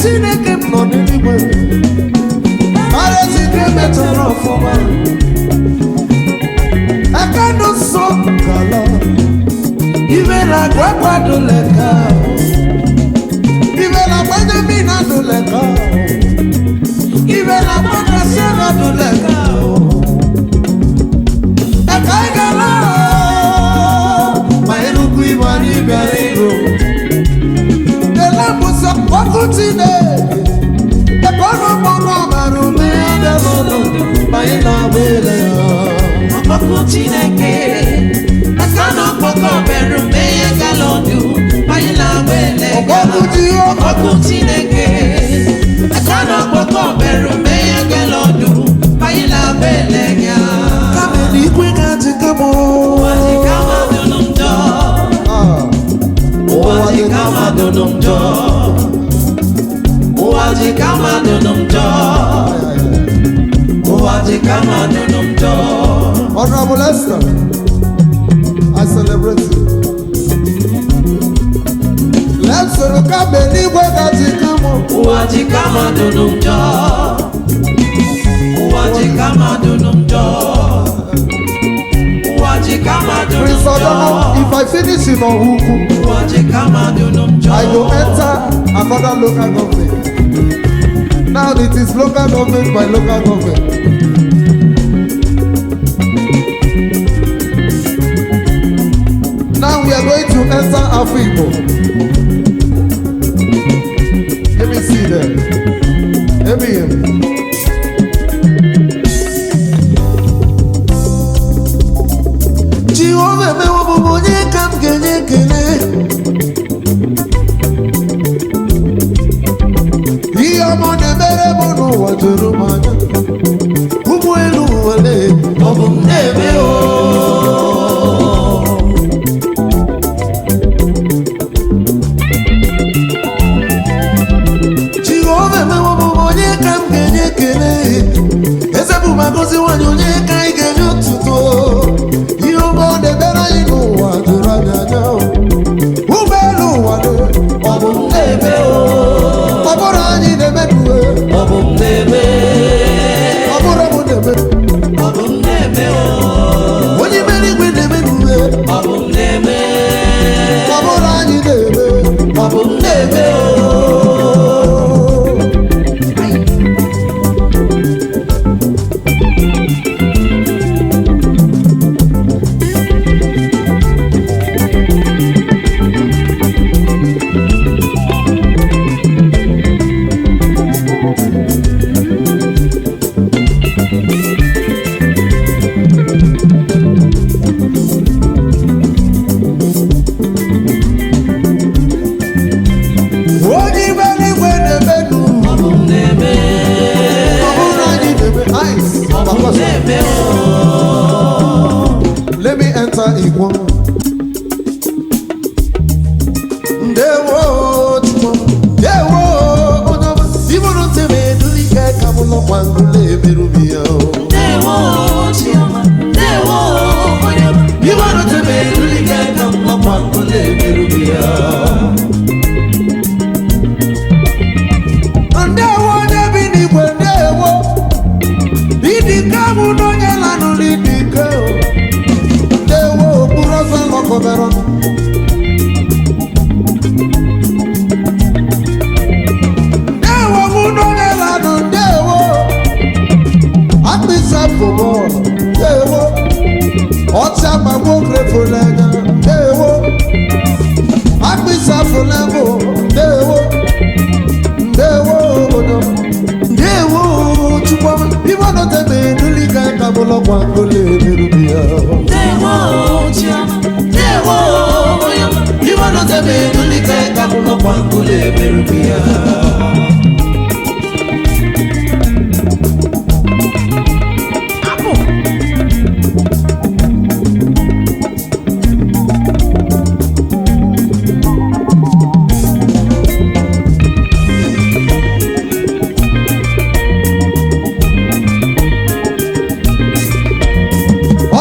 Chineke nọ n'eluigwe arụzike metụrụ ọfụma aka n'ụsọ kala ibe na agwagwado leka ibe na Benjamin adụ leka ibe na Bakasị adụ leka aka ị gala ma ịrụkwu ibe anyị bịara iro elebụsọ ọkụ Chineke ebe ọnụ mkpọrọ ọbara ume ya n'ọnụ ma ị na-agba ele ya ọkụ Chineke aka n'ọkpọkọ ọbara ume ya gala ọdụ ma ị na-agba ele ya ọkụ Chineke aka n'ọkpọkọ ọbara ume ya gala ọdụ ma ị na-agba ele ya kama n'ikwe ga-adị kama ụwa dị ka mmadụ nụ njọ ụwa dị ka mmadụ nụ njọ ụwa dị ka mmadụ nụ njọ ụwa dị ka mmadụ nụ njọ. Honorable Esther, I celebrate you. Let's look at the leeway that you come on. Ụwa dị ka mmadụ nụ njọ ụwa dị ka mmadụ nụ njọ ụwa dị ka mmadụ nụ Prince njọ Odono, if I finish in Ohuku, ụwa dị ka mmadụ nụ njọ I will enter another local government. Now it is local government by local government. Now we are going to enter Afibo. Let me see there. Let me hear. Jehovah, me wo bo nye kam genye kene. Iya mo de mere mo no wa juru manya. Umu elu wale, ọbụ m na-eme o Jehovah, me wo bo nye kam genye kene. Eze bu magozi wanyo nye kai genyo tuto. Iyo mo de mere inu wa juru manya. Umu elu wale, ọbụ m na-eme o ọbụrụ anyị na-emeduwe. ọbụ m na-eme Ọbụrụ mụ na-emedu. ọbụ m na-eme o Onye mere igwe na-emeduwe. ọbụ m na-eme Ọbụrụ anyị na-eme. ọbụ m na-eme o Onye mere igwe na-emedu. ọbụ m na-eme Ọbụrụ anyị na-eme. Ice. ọbụ m na-eme o Let me enter Igbo. Ndewo Chukwu. Ndewo onye ọma. Iburu ntebe edulike ka mụ nọkwa ngụle emerubi ya. ndewo chiọma ndewo onye ọma ịgbara tebe erulike ka m nọkwa nkụla emerubi ya Ndewo onye bi n'igwe ndewo. Idike bụ n'onye lanụrụ idike. Ndewo okpuru ọzọ nọkọbara. Ndewo bụ n'onye lanụ ndewo. Akpịsị afọ bọọlụ ndewo. Ọcha gbagbo grefụlụ anya ndewo. Akpịsị afọ lebo ndewo. Ndewo obodo. Ndewo Chukwuma. Ibo no tebe nulika kabolo kwa ngole emerubi ya. ndewo chiọma ndewo onye ọma ịgbara tebe erulike ka m nọkwa nkụla emerubi ya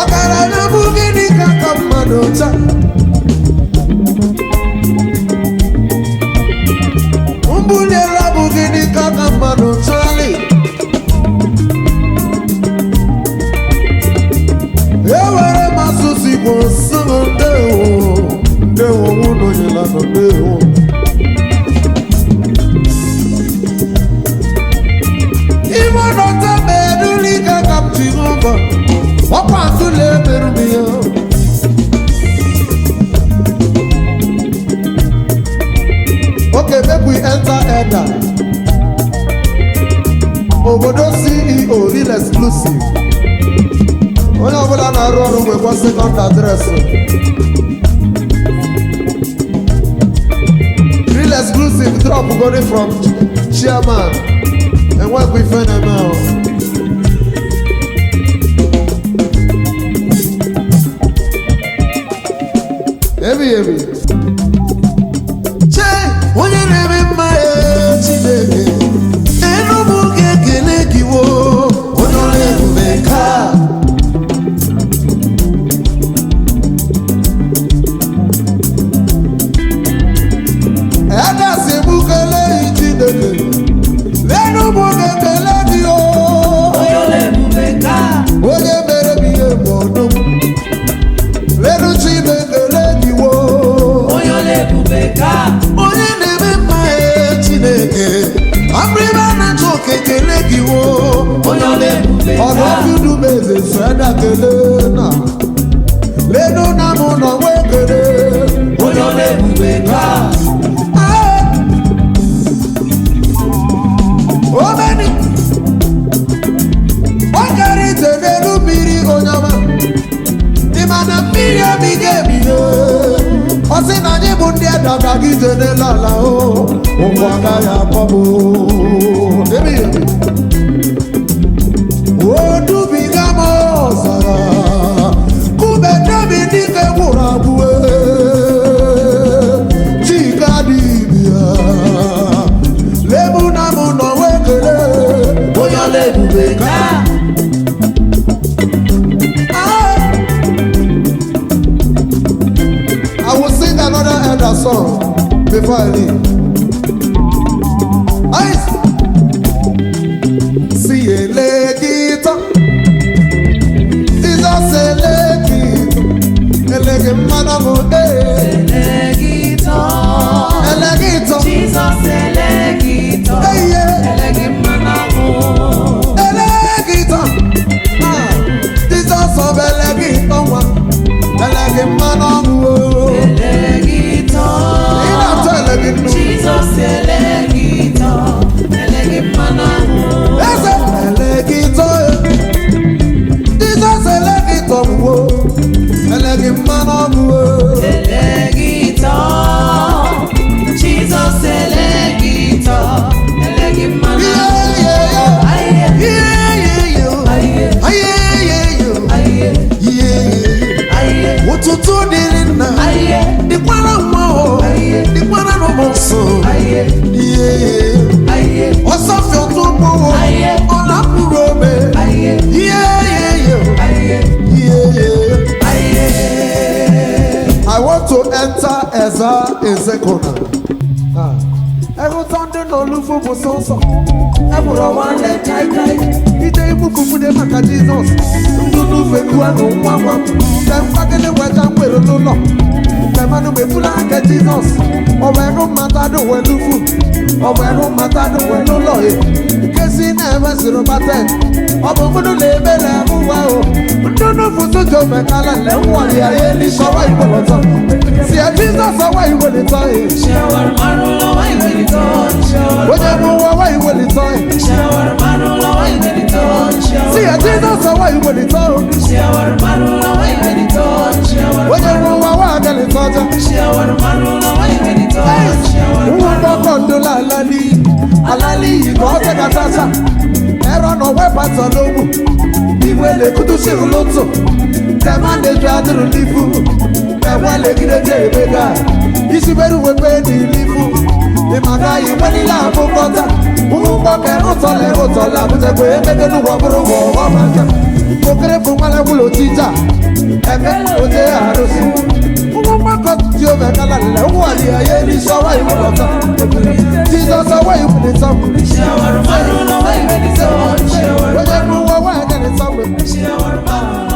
Ọgaranya bụ gịnị ka ka mmadụ taa? Mbuli elu bụ Real exclusive drop going from chairman and work with NML. Heavy. Che, onye na-eme mma Chineke, enu mụ ga-ekele gị wo, onye ọrụ ebube ka. Adasị mụ kelee Chineke, enu mụ ga-ekele gị o, onye ọrụ ebube ka. onye mere m ihe ma ọdụ m. Enu Chineke onye na-eme mma Chineke abụrịba na-achọ okekele gị wo ọdụdumeze freda kele na lenu na mụ nọ nwe kele onye na-ebube ka omeni ọ gara ite n'elu mmiri onye ọma dị mana mmiri ebighị ebido ọ sị na anyị bụ ndị edaba gị ije n'elu ala ụmụ agaghị akpọbụ odubiga m ọzara kube debi dike gwụrụ abụọ chika dibia lebu na mụ nọ wee kele onye ọla ebube ka. I will sing another elder song before I leave. Ice. See a legito. Jesus a legito. A legimano Elegito. Elegito. Jesus elegito. Hey yeah. Elegimano. Elegito. Jesus of elegito one. Elegimano. Elegito. Jesus elegito. Elegimano. Elegito. Jesus elegito. Elegimano. Elegito. Jesus elegito. Elegimano. Ututu diri na dikwara mmo dikwara no monso osafi otumo ola purobe I want to enter Ezekona. Every Sunday no look for so. Every one let kai. Ite ibuku fude maka Jesus. Ndunu fekuwa no mama. Dem fakele weja kwero no no. Dem anu me fula ke Jesus. Owe no mata do we lufu. Owe no mata do we no lo. Kesi na ewe siro bate. Obo munu lebe le muwa o. Ndunu fuso jo me kala le wali ya eli shawa iboloto. Si a Jesus awa iboloto. Shower marulo wa iboloto. Oje mu wa iboloto. Shower marulo wa iboloto. See a Jesus awa iboloto. Shower marulo wa iboloto. Oje mu wa iboloto. Shower marulo wa iboloto. Uwo kondola alali ikote katasa. Ero no we patologu. Iwele kutu siru loto. Temande jadru lifu. Ewele kireje ibega. Isiberu wepe ni lifu. Imaga iweli la mukota. Umukoke otole Mutekwe emege nuwa buru wa maka. Kokere fumale wulo tija. Eme oje arosi. Umumako tiyo mekala lele. Uwali ayeri shawa iwulota. Jesus away iwulita. Shower marulo wa iboloto. Oje muwa wa egeni samu. Shower marulo.